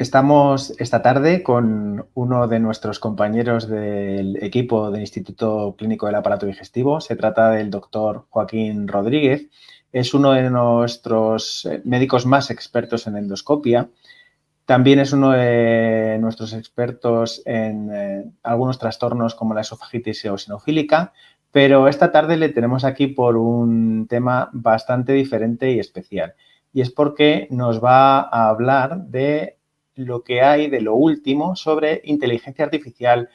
Estamos esta tarde con uno de nuestros compañeros del equipo del Instituto Clínico del Aparato Digestivo. Se trata del doctor Joaquín Rodríguez. Es uno de nuestros médicos más expertos en endoscopia. También es uno de nuestros expertos en algunos trastornos como la esofagitis eosinofílica, pero esta tarde le tenemos aquí por un tema bastante diferente y especial. Y es porque nos va a hablar de lo que hay de lo último sobre inteligencia artificial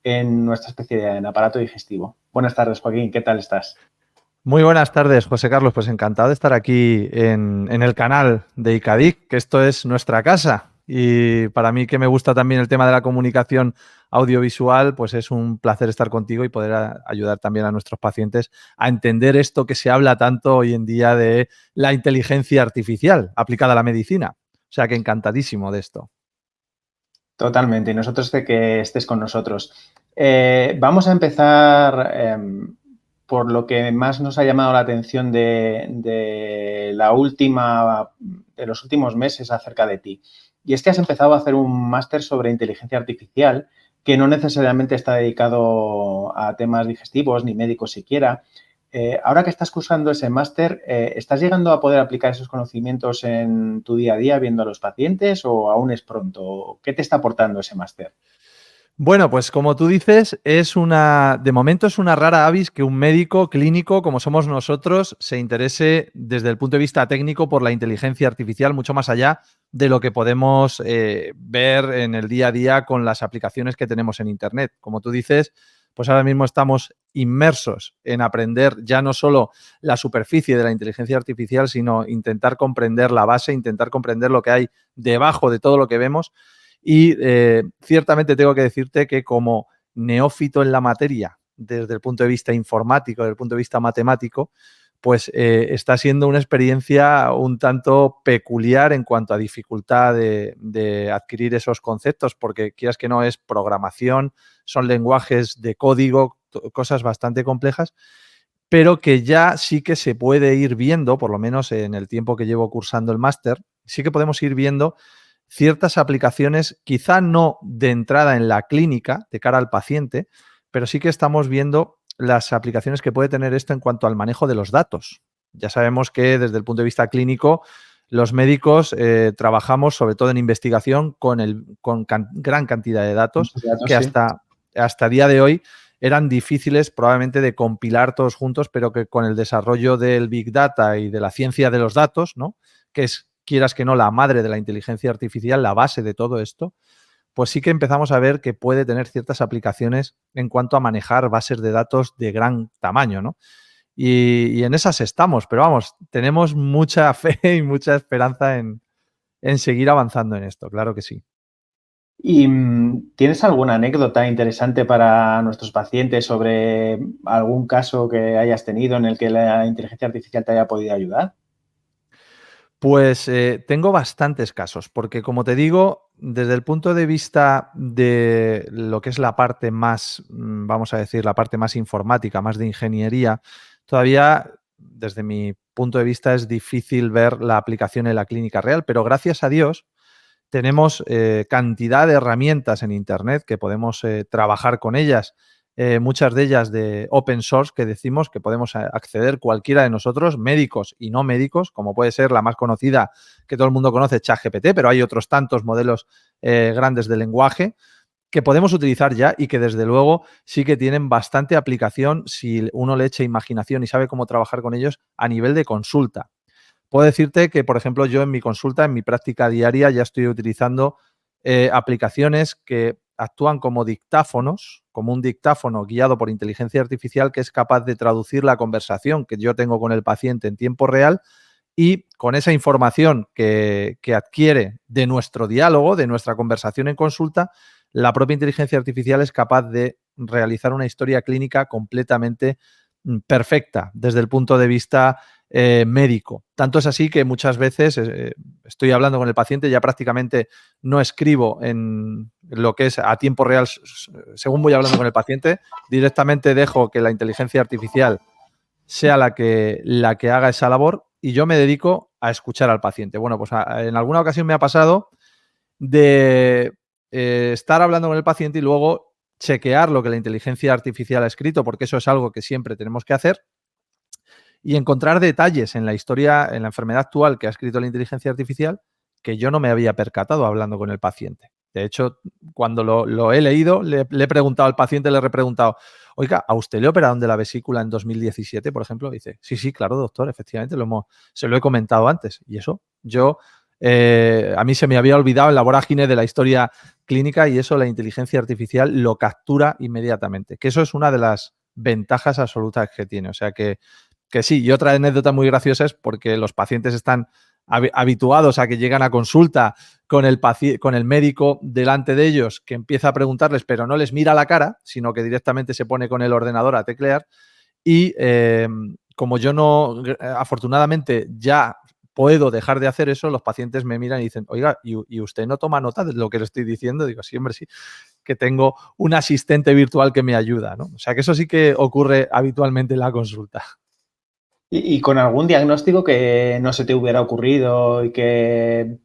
en nuestra especialidad, en aparato digestivo. Buenas tardes, Joaquín, ¿qué tal estás? Muy buenas tardes, José Carlos. Pues encantado de estar aquí en el canal de ICADIC, que esto es nuestra casa. Y para mí, que me gusta también el tema de la comunicación audiovisual, pues es un placer estar contigo y poder ayudar también a nuestros pacientes a entender esto que se habla tanto hoy en día de la inteligencia artificial aplicada a la medicina. O sea que encantadísimo de esto. Totalmente, y nosotros de que estés con nosotros. Vamos a empezar por lo que más nos ha llamado la atención de los últimos meses acerca de ti. Y es que has empezado a hacer un máster sobre inteligencia artificial que no necesariamente está dedicado a temas digestivos ni médicos siquiera. Ahora que estás cursando ese máster, ¿estás llegando a poder aplicar esos conocimientos en tu día a día viendo a los pacientes o aún es pronto? ¿Qué te está aportando ese máster? Bueno, pues como tú dices, de momento es una rara avis que un médico clínico como somos nosotros se interese desde el punto de vista técnico por la inteligencia artificial mucho más allá de lo que podemos ver en el día a día con las aplicaciones que tenemos en Internet. Como tú dices, pues ahora mismo estamos inmersos en aprender ya no solo la superficie de la inteligencia artificial, sino intentar comprender la base, intentar comprender lo que hay debajo de todo lo que vemos. Y ciertamente tengo que decirte que como neófito en la materia, desde el punto de vista informático, desde el punto de vista matemático, pues está siendo una experiencia un tanto peculiar en cuanto a dificultad de adquirir esos conceptos, porque quieras que no es programación, son lenguajes de código, cosas bastante complejas, pero que ya sí que se puede ir viendo, por lo menos en el tiempo que llevo cursando el máster, sí que podemos ir viendo ciertas aplicaciones, quizá no de entrada en la clínica de cara al paciente, pero sí que estamos viendo las aplicaciones que puede tener esto en cuanto al manejo de los datos. Ya sabemos que desde el punto de vista clínico, los médicos trabajamos sobre todo en investigación con gran cantidad de datos Muchos datos, que sí. hasta día de hoy eran difíciles probablemente de compilar todos juntos, pero que con el desarrollo del Big Data y de la ciencia de los datos, ¿no? Que es, quieras que no, la madre de la inteligencia artificial, la base de todo esto, pues sí que empezamos a ver que puede tener ciertas aplicaciones en cuanto a manejar bases de datos de gran tamaño, ¿no? Y en esas estamos, pero vamos, tenemos mucha fe y mucha esperanza en seguir avanzando en esto, claro que sí. ¿Y tienes alguna anécdota interesante para nuestros pacientes sobre algún caso que hayas tenido en el que la inteligencia artificial te haya podido ayudar? Pues tengo bastantes casos, porque como te digo, desde el punto de vista de lo que es la parte más, vamos a decir, la parte más informática, más de ingeniería, todavía desde mi punto de vista es difícil ver la aplicación en la clínica real, pero gracias a Dios tenemos cantidad de herramientas en Internet que podemos trabajar con ellas, muchas de ellas de open source que decimos que podemos acceder cualquiera de nosotros, médicos y no médicos, como puede ser la más conocida que todo el mundo conoce, ChatGPT, pero hay otros tantos modelos grandes de lenguaje que podemos utilizar ya y que desde luego sí que tienen bastante aplicación si uno le echa imaginación y sabe cómo trabajar con ellos a nivel de consulta. Puedo decirte que, por ejemplo, yo en mi consulta, en mi práctica diaria, ya estoy utilizando aplicaciones que actúan como dictáfonos, como un dictáfono guiado por inteligencia artificial que es capaz de traducir la conversación que yo tengo con el paciente en tiempo real y con esa información que adquiere de nuestro diálogo, de nuestra conversación en consulta, la propia inteligencia artificial es capaz de realizar una historia clínica completamente perfecta desde el punto de vista médico. Tanto es así que muchas veces estoy hablando con el paciente, ya prácticamente no escribo en lo que es a tiempo real, según voy hablando con el paciente, directamente dejo que la inteligencia artificial sea la que haga esa labor y yo me dedico a escuchar al paciente. Bueno, pues en alguna ocasión me ha pasado de estar hablando con el paciente y luego chequear lo que la inteligencia artificial ha escrito, porque eso es algo que siempre tenemos que hacer, y encontrar detalles en la historia, en la enfermedad actual que ha escrito la inteligencia artificial que yo no me había percatado hablando con el paciente. De hecho, cuando lo he leído, le he preguntado al paciente, le he repreguntado, oiga, ¿a usted le operaron de la vesícula en 2017, por ejemplo? Y dice, sí, claro, doctor, efectivamente, se lo he comentado antes. Y eso, a mí se me había olvidado en la vorágine de la historia clínica y eso la inteligencia artificial lo captura inmediatamente, que eso es una de las ventajas absolutas que tiene. O sea que sí, y otra anécdota muy graciosa es porque los pacientes están habituados a que llegan a consulta con el médico delante de ellos, que empieza a preguntarles, pero no les mira la cara, sino que directamente se pone con el ordenador a teclear. Y como yo no, afortunadamente, ya puedo dejar de hacer eso, los pacientes me miran y dicen, oiga, ¿y usted no toma nota de lo que le estoy diciendo? Digo, sí, hombre, sí, que tengo un asistente virtual que me ayuda, ¿no? O sea, que eso sí que ocurre habitualmente en la consulta. ¿Y con algún diagnóstico que no se te hubiera ocurrido y que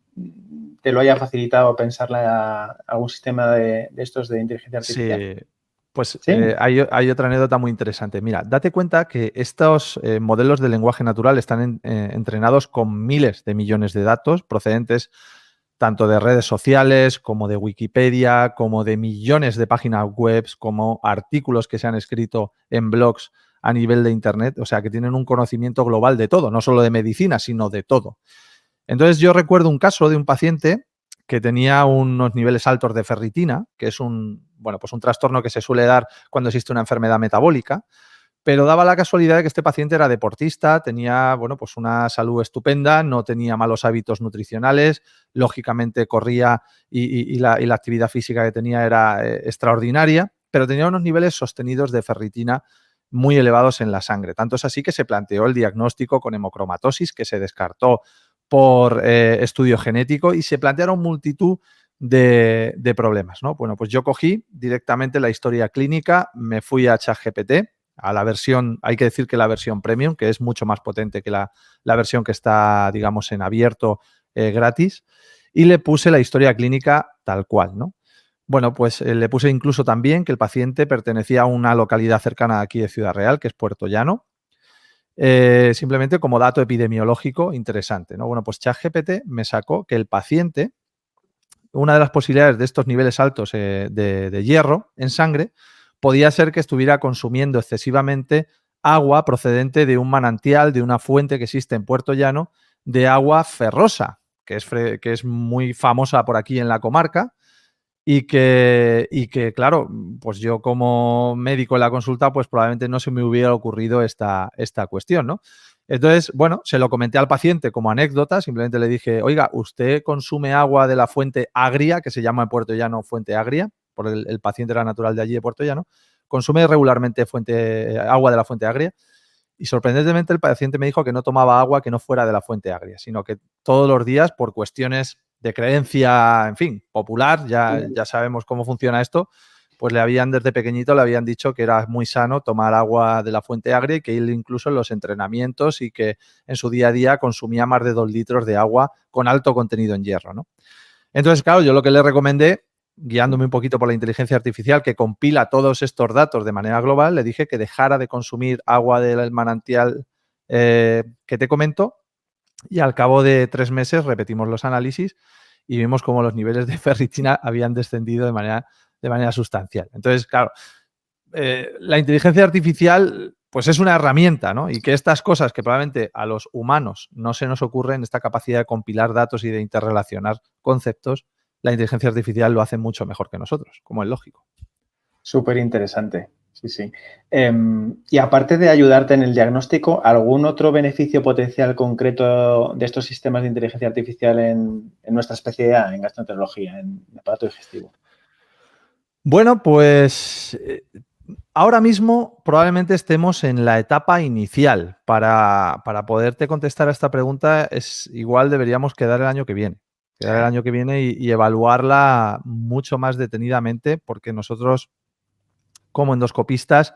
te lo haya facilitado pensarle a algún sistema de estos de inteligencia artificial? Sí, pues ¿Sí? hay otra anécdota muy interesante. Mira, date cuenta que estos modelos de lenguaje natural están entrenados con miles de millones de datos procedentes tanto de redes sociales como de Wikipedia, como de millones de páginas web, como artículos que se han escrito en blogs a nivel de Internet, o sea, que tienen un conocimiento global de todo, no solo de medicina, sino de todo. Entonces yo recuerdo un caso de un paciente que tenía unos niveles altos de ferritina, que es un trastorno que se suele dar cuando existe una enfermedad metabólica, pero daba la casualidad de que este paciente era deportista, tenía una salud estupenda, no tenía malos hábitos nutricionales, lógicamente corría y la actividad física que tenía era extraordinaria, pero tenía unos niveles sostenidos de ferritina muy elevados en la sangre. Tanto es así que se planteó el diagnóstico con hemocromatosis, que se descartó por estudio genético y se plantearon multitud de problemas, ¿no? Bueno, pues yo cogí directamente la historia clínica, me fui a ChatGPT, a la versión, hay que decir que la versión premium, que es mucho más potente que la versión que está, digamos, en abierto gratis, y le puse la historia clínica tal cual, ¿no? Bueno, pues le puse incluso también que el paciente pertenecía a una localidad cercana aquí de Ciudad Real, que es Puerto Llano, simplemente como dato epidemiológico interesante, ¿no? Bueno, pues ChatGPT me sacó que el paciente, una de las posibilidades de estos niveles altos de hierro en sangre, podía ser que estuviera consumiendo excesivamente agua procedente de un manantial, de una fuente que existe en Puerto Llano, de agua ferrosa, que es muy famosa por aquí en la comarca, y que, claro, pues yo como médico en la consulta, pues probablemente no se me hubiera ocurrido esta cuestión, ¿no? Entonces, bueno, se lo comenté al paciente como anécdota, simplemente le dije, oiga, ¿usted consume agua de la fuente agria, que se llama en Puerto Llano fuente agria, por el paciente era natural de allí de Puerto Llano, consume regularmente agua de la fuente agria? Y sorprendentemente el paciente me dijo que no tomaba agua que no fuera de la fuente agria, sino que todos los días, por cuestiones de creencia, en fin, popular, ya sabemos cómo funciona esto, pues desde pequeñito le habían dicho que era muy sano tomar agua de la fuente agria y que él incluso en los entrenamientos y que en su día a día consumía más de 2 litros de agua con alto contenido en hierro, ¿no? Entonces, claro, yo lo que le recomendé, guiándome un poquito por la inteligencia artificial que compila todos estos datos de manera global, le dije que dejara de consumir agua del manantial que te comento y al cabo de 3 meses repetimos los análisis y vimos cómo los niveles de ferritina habían descendido de manera sustancial. Entonces, claro, la inteligencia artificial pues es una herramienta, ¿no? Y que estas cosas que probablemente a los humanos no se nos ocurren, esta capacidad de compilar datos y de interrelacionar conceptos, la inteligencia artificial lo hace mucho mejor que nosotros, como es lógico. Súper interesante, sí, sí. Y aparte de ayudarte en el diagnóstico, ¿algún otro beneficio potencial concreto de estos sistemas de inteligencia artificial en nuestra especialidad, en gastroenterología, en aparato digestivo? Bueno, pues ahora mismo probablemente estemos en la etapa inicial. Para poderte contestar a esta pregunta, igual deberíamos quedar el año que viene. Quedar el año que viene y evaluarla mucho más detenidamente, porque nosotros, como endoscopistas,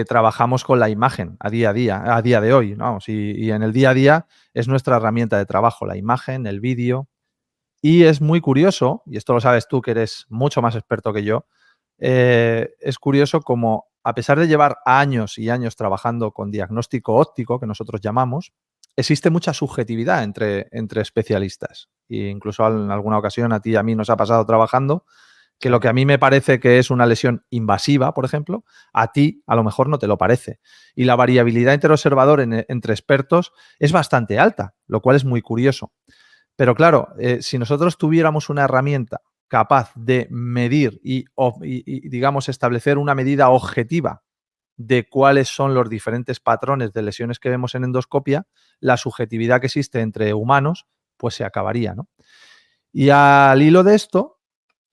trabajamos con la imagen a día de hoy, vamos, y en el día a día es nuestra herramienta de trabajo, la imagen, el vídeo. Y es muy curioso, y esto lo sabes tú que eres mucho más experto que yo, es curioso como a pesar de llevar años y años trabajando con diagnóstico óptico, que nosotros llamamos, existe mucha subjetividad entre especialistas. E incluso en alguna ocasión a ti y a mí nos ha pasado trabajando que lo que a mí me parece que es una lesión invasiva, por ejemplo, a ti a lo mejor no te lo parece. Y la variabilidad interobservador entre expertos es bastante alta, lo cual es muy curioso. Pero claro, si nosotros tuviéramos una herramienta capaz de medir y, digamos, establecer una medida objetiva de cuáles son los diferentes patrones de lesiones que vemos en endoscopia, la subjetividad que existe entre humanos, pues se acabaría, ¿no? Y al hilo de esto,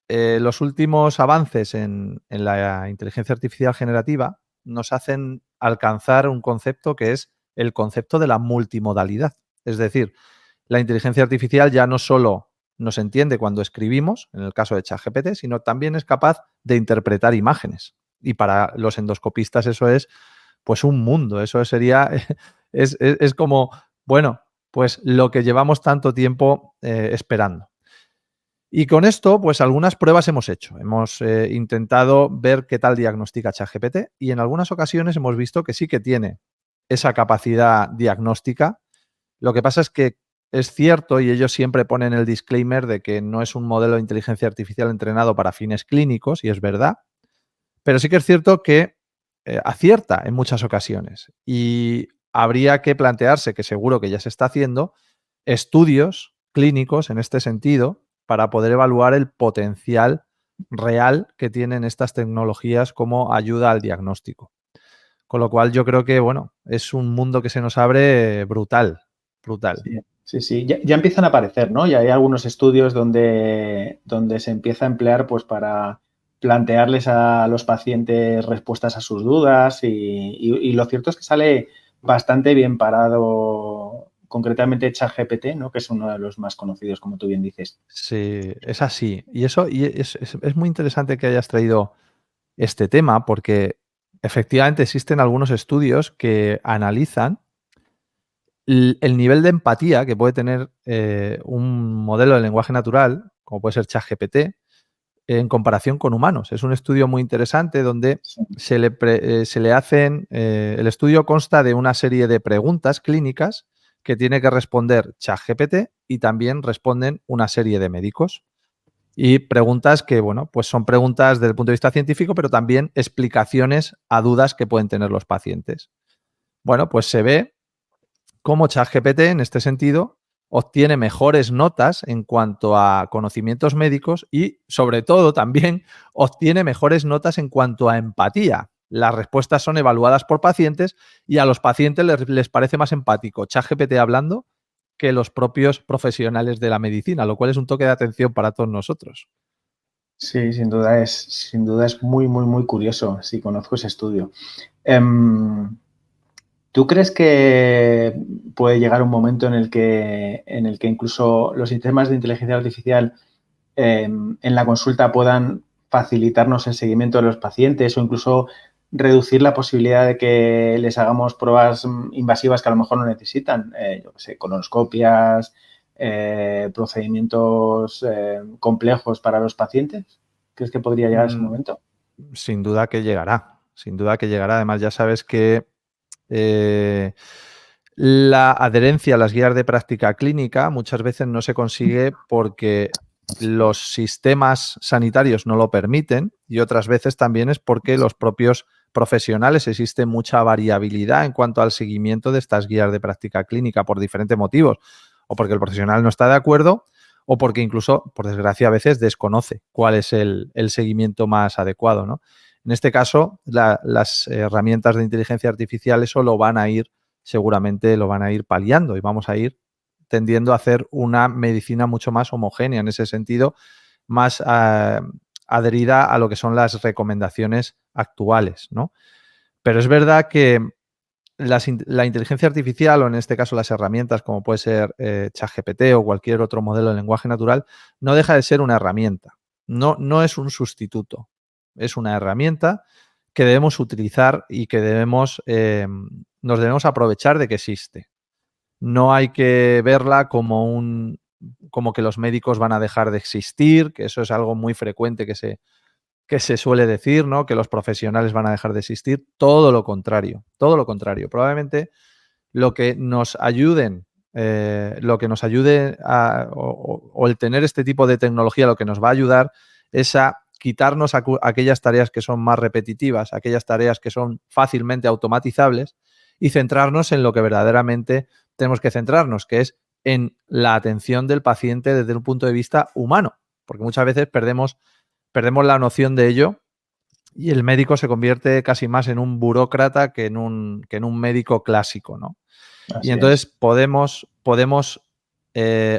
los últimos avances en la inteligencia artificial generativa nos hacen alcanzar un concepto que es el concepto de la multimodalidad. Es decir, la inteligencia artificial ya no solo nos entiende cuando escribimos, en el caso de ChatGPT, sino también es capaz de interpretar imágenes. Y para los endoscopistas eso es pues un mundo. Eso sería, es como, bueno, pues lo que llevamos tanto tiempo esperando. Y con esto, pues algunas pruebas hemos hecho. Hemos intentado ver qué tal diagnostica ChatGPT y en algunas ocasiones hemos visto que sí que tiene esa capacidad diagnóstica. Lo que pasa es que es cierto, y ellos siempre ponen el disclaimer de que no es un modelo de inteligencia artificial entrenado para fines clínicos, y es verdad, pero sí que es cierto que acierta en muchas ocasiones. Y habría que plantearse, que seguro que ya se está haciendo, estudios clínicos en este sentido para poder evaluar el potencial real que tienen estas tecnologías como ayuda al diagnóstico. Con lo cual yo creo que, bueno, es un mundo que se nos abre brutal, brutal. Sí, sí, sí. Ya empiezan a aparecer, ¿no? Ya hay algunos estudios donde se empieza a emplear pues para plantearles a los pacientes respuestas a sus dudas y lo cierto es que sale bastante bien parado, concretamente ChatGPT, ¿no? Que es uno de los más conocidos, como tú bien dices. Sí, es así. Y eso y es muy interesante que hayas traído este tema porque efectivamente existen algunos estudios que analizan el nivel de empatía que puede tener un modelo de lenguaje natural, como puede ser ChatGPT, en comparación con humanos. Es un estudio muy interesante donde Sí. se le hacen, el estudio consta de una serie de preguntas clínicas que tiene que responder ChatGPT y también responden una serie de médicos. Y preguntas que, bueno, pues son preguntas desde el punto de vista científico, pero también explicaciones a dudas que pueden tener los pacientes. Bueno, pues se ve cómo ChatGPT, en este sentido, obtiene mejores notas en cuanto a conocimientos médicos y, sobre todo, también obtiene mejores notas en cuanto a empatía. Las respuestas son evaluadas por pacientes y a los pacientes les parece más empático ChatGPT hablando que los propios profesionales de la medicina, lo cual es un toque de atención para todos nosotros. Sí, sin duda es muy, muy, muy curioso. Sí, conozco ese estudio. Em, ¿Tú crees que puede llegar un momento en el que incluso los sistemas de inteligencia artificial en la consulta puedan facilitarnos el seguimiento de los pacientes o incluso reducir la posibilidad de que les hagamos pruebas invasivas que a lo mejor no necesitan? Yo qué sé, colonoscopias, procedimientos complejos para los pacientes. ¿Crees que podría llegar ese Mm, momento? Sin duda que llegará, sin duda que llegará. Además, ya sabes que eh, la adherencia a las guías de práctica clínica muchas veces no se consigue porque los sistemas sanitarios no lo permiten y otras veces también es porque los propios profesionales existe mucha variabilidad en cuanto al seguimiento de estas guías de práctica clínica por diferentes motivos, o porque el profesional no está de acuerdo o porque incluso, por desgracia, a veces desconoce cuál es el seguimiento más adecuado, ¿no? En este caso, las herramientas de inteligencia artificial eso lo van a ir, seguramente lo van a ir paliando y vamos a ir tendiendo a hacer una medicina mucho más homogénea en ese sentido, más adherida a lo que son las recomendaciones actuales, ¿no? Pero es verdad que la inteligencia artificial, o en este caso las herramientas como puede ser ChatGPT o cualquier otro modelo de lenguaje natural, no deja de ser una herramienta. No es un sustituto. Es una herramienta que debemos utilizar y que nos debemos aprovechar de que existe. No hay que verla como como que los médicos van a dejar de existir, que eso es algo muy frecuente que se suele decir, ¿no? Que los profesionales van a dejar de existir. Todo lo contrario, todo lo contrario. Probablemente lo que nos ayude o el tener este tipo de tecnología, lo que nos va a ayudar es a quitarnos aquellas tareas que son más repetitivas, aquellas tareas que son fácilmente automatizables y centrarnos en lo que verdaderamente tenemos que centrarnos, que es en la atención del paciente desde un punto de vista humano, porque muchas veces perdemos la noción de ello y el médico se convierte casi más en un burócrata que en un médico clásico, ¿no? Y Así entonces es. podemos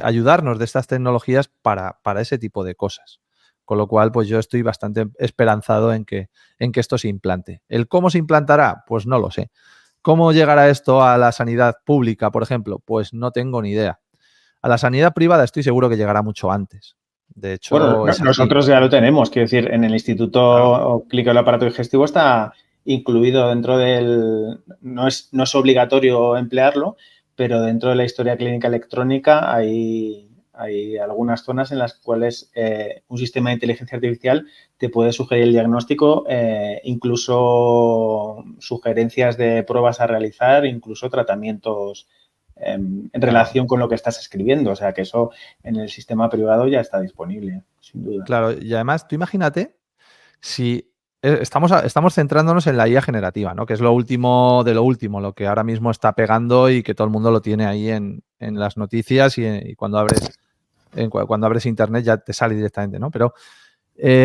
ayudarnos de estas tecnologías para ese tipo de cosas. Con lo cual, pues yo estoy bastante esperanzado en que esto se implante. ¿El cómo se implantará? Pues no lo sé. ¿Cómo llegará esto a la sanidad pública, por ejemplo? Pues no tengo ni idea. A la sanidad privada estoy seguro que llegará mucho antes. De Bueno, hecho, es así. nosotros ya lo tenemos, quiero decir, en el Claro. Instituto Clínico del Aparato Digestivo está incluido dentro del, no es obligatorio emplearlo, pero dentro de la historia clínica electrónica hay algunas zonas en las cuales un sistema de inteligencia artificial te puede sugerir el diagnóstico, incluso sugerencias de pruebas a realizar, incluso tratamientos en Claro. relación con lo que estás escribiendo. O sea, que eso en el sistema privado ya está disponible, sin duda. Claro, y además, tú imagínate si estamos centrándonos en la IA generativa, ¿no? Que es lo último de lo último, lo que ahora mismo está pegando y que todo el mundo lo tiene ahí en las noticias y cuando abres internet ya te sale directamente, ¿no? Pero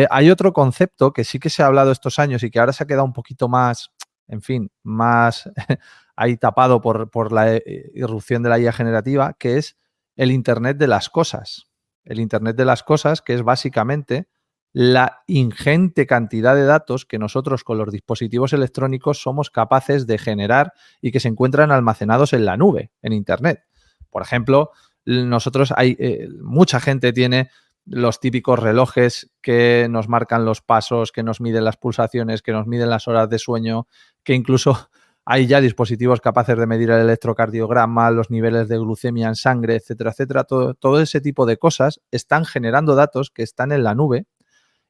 hay otro concepto que sí que se ha hablado estos años y que ahora se ha quedado un poquito más, en fin, más ahí tapado por la irrupción de la IA generativa, que es el Internet de las cosas. El Internet de las cosas, que es básicamente la ingente cantidad de datos que nosotros con los dispositivos electrónicos somos capaces de generar y que se encuentran almacenados en la nube, en Internet. Por ejemplo, mucha gente tiene los típicos relojes que nos marcan los pasos, que nos miden las pulsaciones, que nos miden las horas de sueño, que incluso hay ya dispositivos capaces de medir el electrocardiograma, los niveles de glucemia en sangre, etcétera, etcétera. Todo ese tipo de cosas están generando datos que están en la nube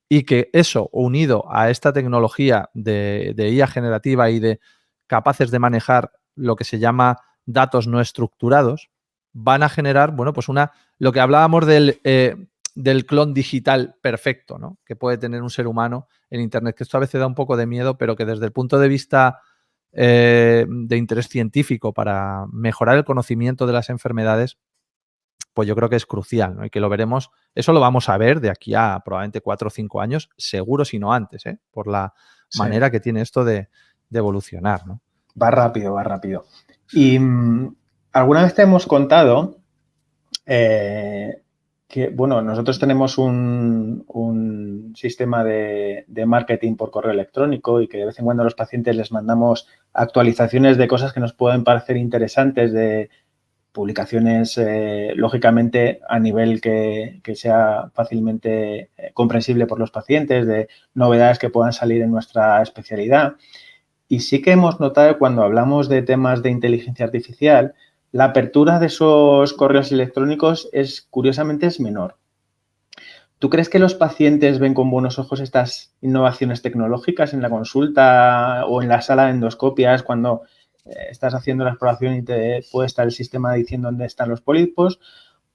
y que eso, unido a esta tecnología de IA generativa y de capaces de manejar lo que se llama datos no estructurados, van a generar, bueno, pues lo que hablábamos del clon digital perfecto, ¿no? Que puede tener un ser humano en Internet, que esto a veces da un poco de miedo, pero que desde el punto de vista de interés científico para mejorar el conocimiento de las enfermedades, pues yo creo que es crucial, ¿no? Y que lo veremos, eso lo vamos a ver de aquí a probablemente 4 o 5 años, seguro si no antes, ¿eh? Por la Sí, manera que tiene esto de evolucionar, ¿no? va rápido, va rápido. Y alguna vez te hemos contado que, bueno, nosotros tenemos un sistema de marketing por correo electrónico y que de vez en cuando a los pacientes les mandamos actualizaciones de cosas que nos pueden parecer interesantes, de publicaciones, lógicamente, a nivel que sea fácilmente comprensible por los pacientes, de novedades que puedan salir en nuestra especialidad. Y sí que hemos notado cuando hablamos de temas de inteligencia artificial, la apertura de esos correos electrónicos curiosamente es menor. ¿Tú crees que los pacientes ven con buenos ojos estas innovaciones tecnológicas en la consulta o en la sala de endoscopias cuando estás haciendo la exploración y te puede estar el sistema diciendo dónde están los pólipos?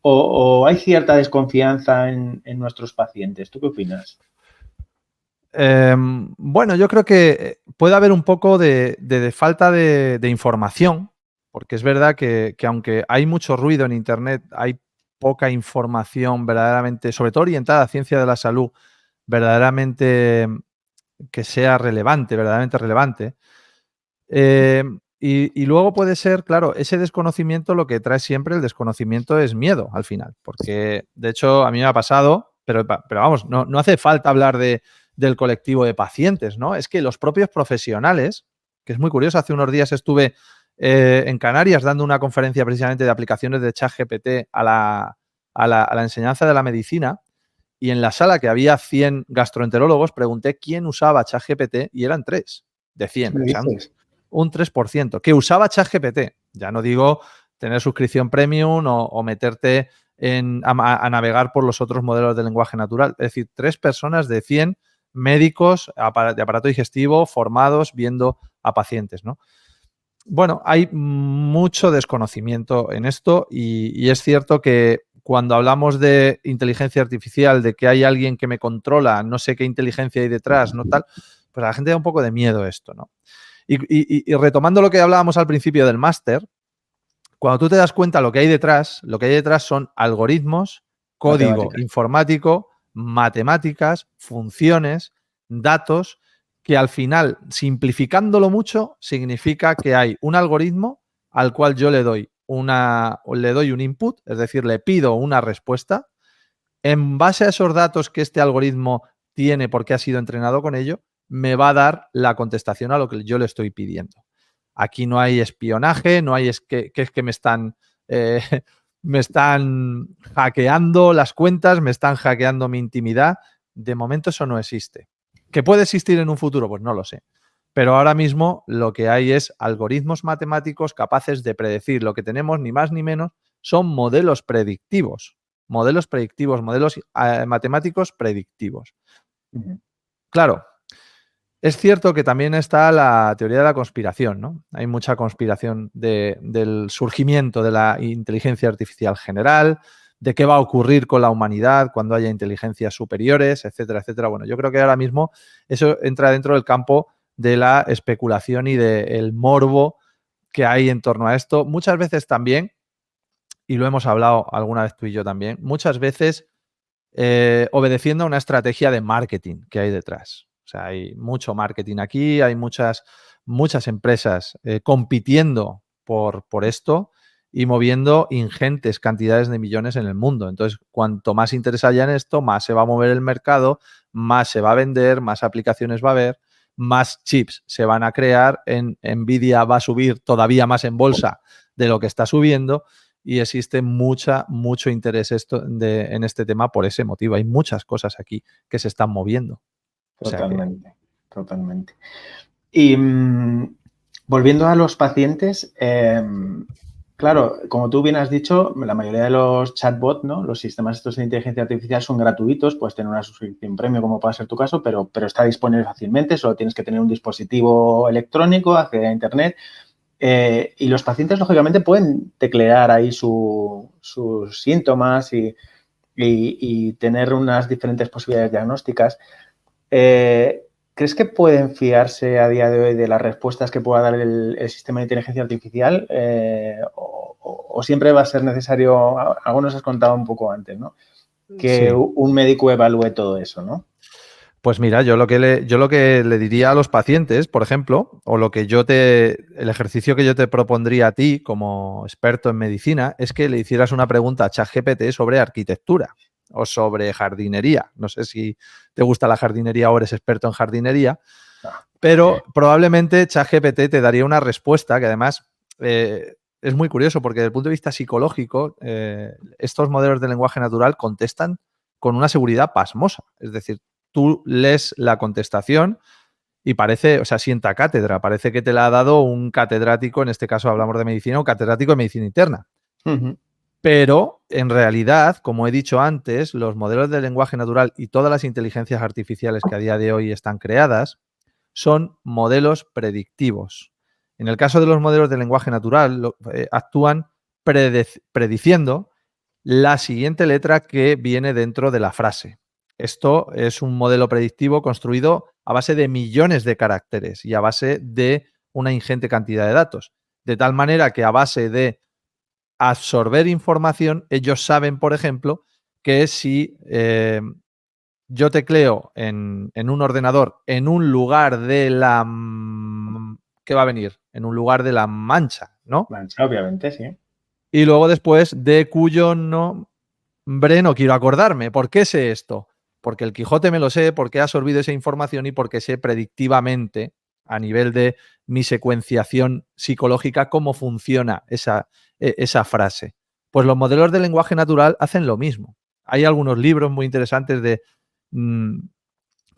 ¿O hay cierta desconfianza en nuestros pacientes? ¿Tú qué opinas? Bueno, yo creo que puede haber un poco de falta de información, porque es verdad que aunque hay mucho ruido en Internet, hay poca información verdaderamente, sobre todo orientada a ciencia de la salud, verdaderamente que sea relevante, verdaderamente relevante. Y luego puede ser, claro, ese desconocimiento lo que trae siempre el desconocimiento es miedo al final, porque de hecho a mí me ha pasado, pero vamos, no hace falta hablar del colectivo de pacientes, ¿no? Es que los propios profesionales, que es muy curioso, hace unos días estuve en Canarias dando una conferencia precisamente de aplicaciones de ChatGPT a la enseñanza de la medicina y en la sala que había 100 gastroenterólogos pregunté quién usaba ChatGPT y eran 3 de ¿Qué 100, me o sea, dices? un 3%, que usaba ChatGPT. Ya no digo tener suscripción premium o meterte a navegar por los otros modelos de lenguaje natural. Es decir, 3 personas de 100 médicos de aparato digestivo formados viendo a pacientes, ¿no? Bueno, hay mucho desconocimiento en esto y es cierto que cuando hablamos de inteligencia artificial, de que hay alguien que me controla, no sé qué inteligencia hay detrás, no tal, pues a la gente da un poco de miedo esto, ¿no? Y retomando lo que hablábamos al principio del máster, cuando tú te das cuenta lo que hay detrás son algoritmos, código informático, matemáticas, funciones, datos, que al final, simplificándolo mucho, significa que hay un algoritmo al cual yo le doy un input, es decir, le pido una respuesta. En base a esos datos que este algoritmo tiene porque ha sido entrenado con ello, me va a dar la contestación a lo que yo le estoy pidiendo. Aquí no hay espionaje, no hay que eh, me están hackeando las cuentas, me están hackeando mi intimidad. De momento eso no existe. ¿Que puede existir en un futuro? Pues no lo sé. Pero ahora mismo lo que hay es algoritmos matemáticos capaces de predecir. Lo que tenemos, ni más ni menos, son modelos predictivos. Modelos matemáticos predictivos. Claro, es cierto que también está la teoría de la conspiración, ¿no? Hay mucha conspiración del surgimiento de la inteligencia artificial general, de qué va a ocurrir con la humanidad cuando haya inteligencias superiores, etcétera, etcétera. Bueno, yo creo que ahora mismo eso entra dentro del campo de la especulación y del morbo que hay en torno a esto. Muchas veces también, y lo hemos hablado alguna vez tú y yo también, muchas veces obedeciendo a una estrategia de marketing que hay detrás. O sea, hay mucho marketing aquí, hay muchas empresas compitiendo por esto y moviendo ingentes cantidades de millones en el mundo. Entonces, cuanto más interés haya en esto, más se va a mover el mercado, más se va a vender, más aplicaciones va a haber, más chips se van a crear, Nvidia va a subir todavía más en bolsa de lo que está subiendo y existe mucho interés en este tema por ese motivo. Hay muchas cosas aquí que se están moviendo. Totalmente, totalmente. Y volviendo a los pacientes, claro, como tú bien has dicho, la mayoría de los chatbots, ¿no? Los sistemas estos de inteligencia artificial son gratuitos, puedes tener una suscripción premium como puede ser tu caso, pero está disponible fácilmente, solo tienes que tener un dispositivo electrónico, acceder a internet. Y los pacientes, lógicamente, pueden teclear ahí sus síntomas y tener unas diferentes posibilidades diagnósticas. ¿Crees que pueden fiarse a día de hoy de las respuestas que pueda dar el sistema de inteligencia artificial? ¿O siempre va a ser necesario, algo nos has contado un poco antes, ¿no? Que un médico evalúe todo eso, ¿no? Pues mira, yo lo que le diría a los pacientes, por ejemplo, o el ejercicio que yo te propondría a ti como experto en medicina, es que le hicieras una pregunta a ChatGPT sobre arquitectura o sobre jardinería. No sé si te gusta la jardinería o eres experto en jardinería, pero probablemente ChatGPT te daría una respuesta que además es muy curioso porque desde el punto de vista psicológico, estos modelos de lenguaje natural contestan con una seguridad pasmosa. Es decir, tú lees la contestación y parece, o sea, sienta cátedra, parece que te la ha dado un catedrático, en este caso hablamos de medicina, un catedrático de medicina interna. Pero, en realidad, como he dicho antes, los modelos de lenguaje natural y todas las inteligencias artificiales que a día de hoy están creadas son modelos predictivos. En el caso de los modelos de lenguaje natural, actúan prediciendo la siguiente letra que viene dentro de la frase. Esto es un modelo predictivo construido a base de millones de caracteres y a base de una ingente cantidad de datos. De tal manera que a base de absorber información, ellos saben, por ejemplo, que si yo tecleo en un ordenador en un lugar de la... ¿Qué va a venir? En un lugar de la mancha, ¿no? Mancha, obviamente, sí. Y luego después de cuyo nombre no quiero acordarme. ¿Por qué sé esto? Porque el Quijote me lo sé, porque he absorbido esa información y porque sé predictivamente, a nivel de mi secuenciación psicológica, cómo funciona esa frase. Pues los modelos de lenguaje natural hacen lo mismo. Hay algunos libros muy interesantes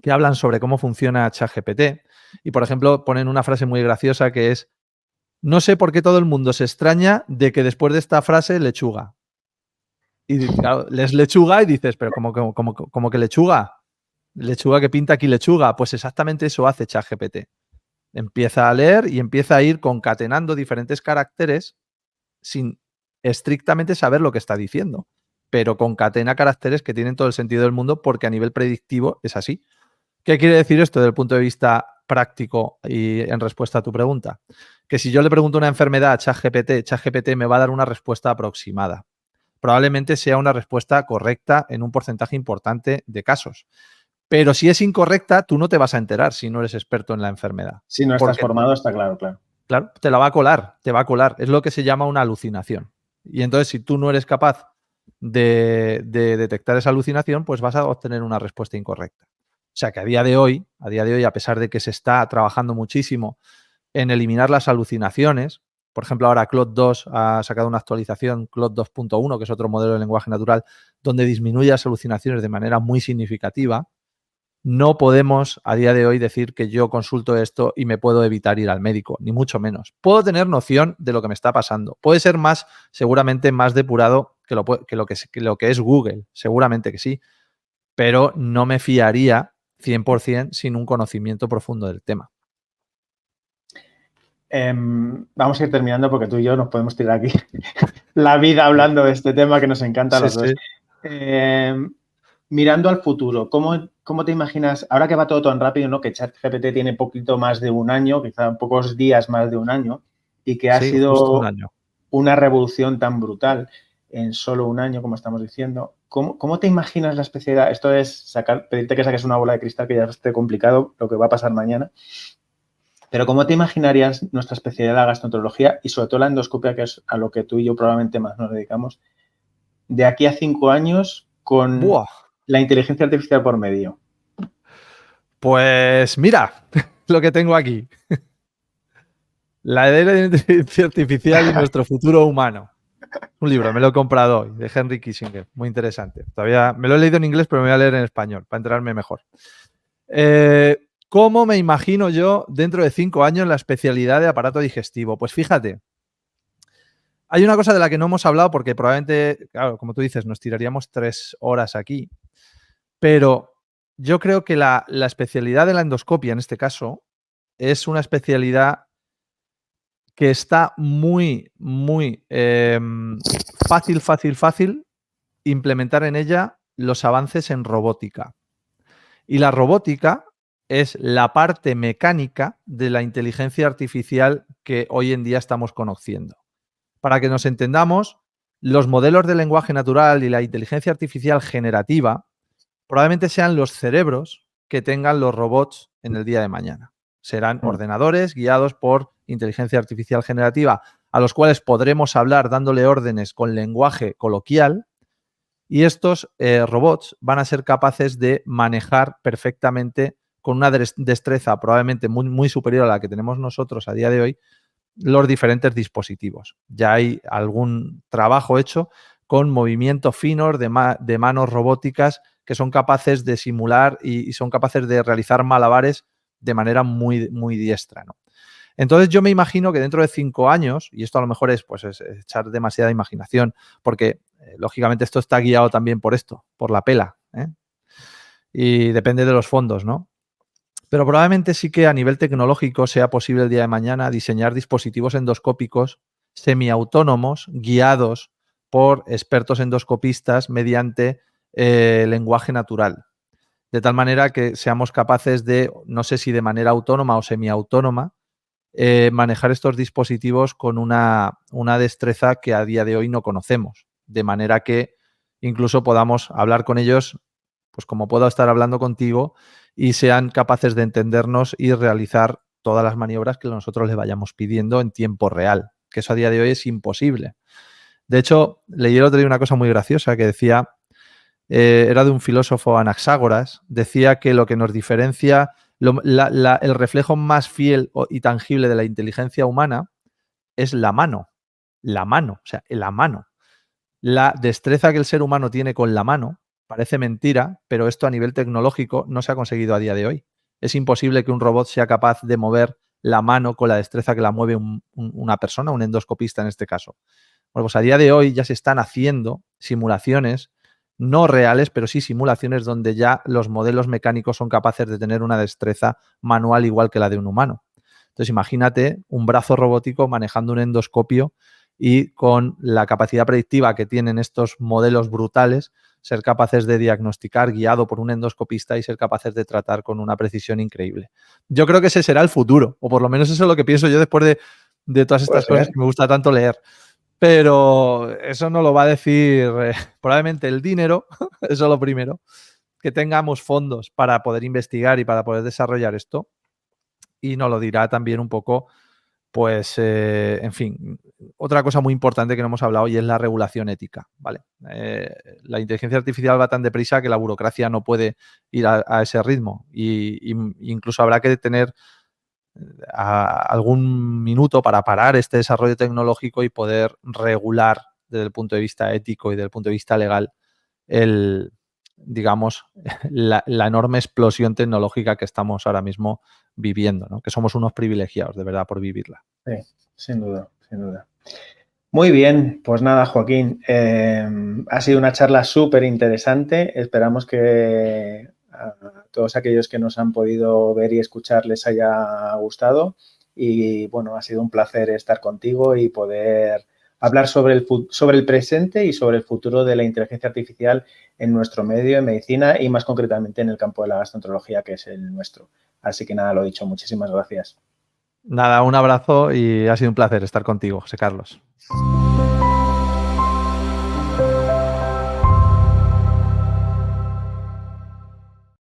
que hablan sobre cómo funciona ChatGPT y, por ejemplo, ponen una frase muy graciosa que es: no sé por qué todo el mundo se extraña de que después de esta frase lechuga. Y claro, lees lechuga y dices, pero ¿cómo que lechuga? ¿Lechuga que pinta aquí lechuga? Pues exactamente eso hace ChatGPT. Empieza a leer y empieza a ir concatenando diferentes caracteres sin estrictamente saber lo que está diciendo, pero concatena caracteres que tienen todo el sentido del mundo porque a nivel predictivo es así. ¿Qué quiere decir esto desde el punto de vista práctico y en respuesta a tu pregunta? Que si yo le pregunto una enfermedad a ChatGPT, ChatGPT me va a dar una respuesta aproximada. Probablemente sea una respuesta correcta en un porcentaje importante de casos. Pero si es incorrecta, tú no te vas a enterar si no eres experto en la enfermedad. Si no estás Porque, formado, está claro, claro. claro, te la va a colar, te va a colar. Es lo que se llama una alucinación. Y entonces, si tú no eres capaz de detectar esa alucinación, pues vas a obtener una respuesta incorrecta. O sea que a día de hoy, a pesar de que se está trabajando muchísimo en eliminar las alucinaciones, por ejemplo, ahora Claude 2 ha sacado una actualización, Claude 2.1, que es otro modelo de lenguaje natural, donde disminuye las alucinaciones de manera muy significativa. No podemos a día de hoy decir que yo consulto esto y me puedo evitar ir al médico, ni mucho menos. Puedo tener noción de lo que me está pasando. Puede ser más, seguramente más depurado que lo que es Google, seguramente que sí, pero no me fiaría 100% sin un conocimiento profundo del tema. Vamos a ir terminando porque tú y yo nos podemos tirar aquí la vida hablando de este tema que nos encanta a los dos. Mirando al futuro, ¿cómo te imaginas, ahora que va todo tan rápido, ¿no? Que ChatGPT tiene poquito más de un año, quizá pocos días más de un año, y que ha justo un sido año. una revolución tan brutal en solo un año, como estamos diciendo? ¿Cómo te imaginas la especialidad? Esto es pedirte que saques una bola de cristal, que ya esté complicado lo que va a pasar mañana. Pero ¿cómo te imaginarías nuestra especialidad de la gastroenterología y sobre todo la endoscopia, que es a lo que tú y yo probablemente más nos dedicamos, de aquí a 5 años con ¡Buah! la inteligencia artificial por medio? Pues mira lo que tengo aquí. La era de la inteligencia artificial y nuestro futuro humano. Un libro, me lo he comprado hoy, de Henry Kissinger. Muy interesante. Todavía me lo he leído en inglés, pero me voy a leer en español para enterarme mejor. ¿Cómo me imagino yo dentro de 5 años la especialidad de aparato digestivo? Pues fíjate, hay una cosa de la que no hemos hablado porque probablemente, claro, como tú dices, nos tiraríamos 3 horas aquí, pero yo creo que la especialidad de la endoscopia, en este caso, es una especialidad que está muy fácil implementar en ella los avances en robótica. Y la robótica es la parte mecánica de la inteligencia artificial que hoy en día estamos conociendo. Para que nos entendamos, los modelos de lenguaje natural y la inteligencia artificial generativa probablemente sean los cerebros que tengan los robots en el día de mañana. Serán ordenadores guiados por inteligencia artificial generativa a los cuales podremos hablar dándole órdenes con lenguaje coloquial, y estos robots van a ser capaces de manejar perfectamente con una destreza probablemente muy superior a la que tenemos nosotros a día de hoy los diferentes dispositivos. Ya hay algún trabajo hecho con movimientos finos de manos robóticas que son capaces de simular y son capaces de realizar malabares de manera muy diestra, ¿no? Entonces yo me imagino que dentro de 5 años, y esto a lo mejor es echar demasiada imaginación, porque lógicamente esto está guiado también por esto, por la pela, ¿eh? Y depende de los fondos, ¿no? Pero probablemente sí que a nivel tecnológico sea posible el día de mañana diseñar dispositivos endoscópicos semiautónomos guiados por expertos endoscopistas mediante lenguaje natural. De tal manera que seamos capaces de, no sé si de manera autónoma o semiautónoma, manejar estos dispositivos con una destreza que a día de hoy no conocemos. De manera que incluso podamos hablar con ellos, pues como puedo estar hablando contigo, y sean capaces de entendernos y realizar todas las maniobras que nosotros les vayamos pidiendo en tiempo real, que eso a día de hoy es imposible. De hecho, leí el otro día una cosa muy graciosa que decía, era de un filósofo Anaxágoras, decía que lo que nos diferencia, el reflejo más fiel y tangible de la inteligencia humana es la mano. La mano, o sea, la mano. La destreza que el ser humano tiene con la mano parece mentira, pero esto a nivel tecnológico no se ha conseguido a día de hoy. Es imposible que un robot sea capaz de mover la mano con la destreza que la mueve una persona, un endoscopista en este caso. Bueno, pues a día de hoy ya se están haciendo simulaciones, no reales, pero sí simulaciones donde ya los modelos mecánicos son capaces de tener una destreza manual igual que la de un humano. Entonces, imagínate un brazo robótico manejando un endoscopio y con la capacidad predictiva que tienen estos modelos brutales, ser capaces de diagnosticar guiado por un endoscopista y ser capaces de tratar con una precisión increíble. Yo creo que ese será el futuro, o por lo menos eso es lo que pienso yo después de todas Puede estas cosas ser. que me gusta tanto leer. Pero eso no lo va a decir probablemente el dinero, eso es lo primero, que tengamos fondos para poder investigar y para poder desarrollar esto. Y nos lo dirá también un poco, pues, en fin, otra cosa muy importante que no hemos hablado y es la regulación ética, ¿vale? La inteligencia artificial va tan deprisa que la burocracia no puede ir a ese ritmo y incluso habrá que tener algún minuto para parar este desarrollo tecnológico y poder regular desde el punto de vista ético y desde el punto de vista legal el, digamos, la enorme explosión tecnológica que estamos ahora mismo viviendo, ¿no? Que somos unos privilegiados, de verdad, por vivirla. Sí, sin duda, sin duda. Muy bien, pues nada, Joaquín, ha sido una charla súper interesante. Esperamos que a todos aquellos que nos han podido ver y escuchar les haya gustado. Y bueno, ha sido un placer estar contigo y poder hablar sobre el presente y sobre el futuro de la inteligencia artificial en nuestro medio, en medicina y más concretamente en el campo de la gastroenterología, que es el nuestro. Así que nada, lo dicho, muchísimas gracias. Nada, un abrazo y ha sido un placer estar contigo, José Carlos.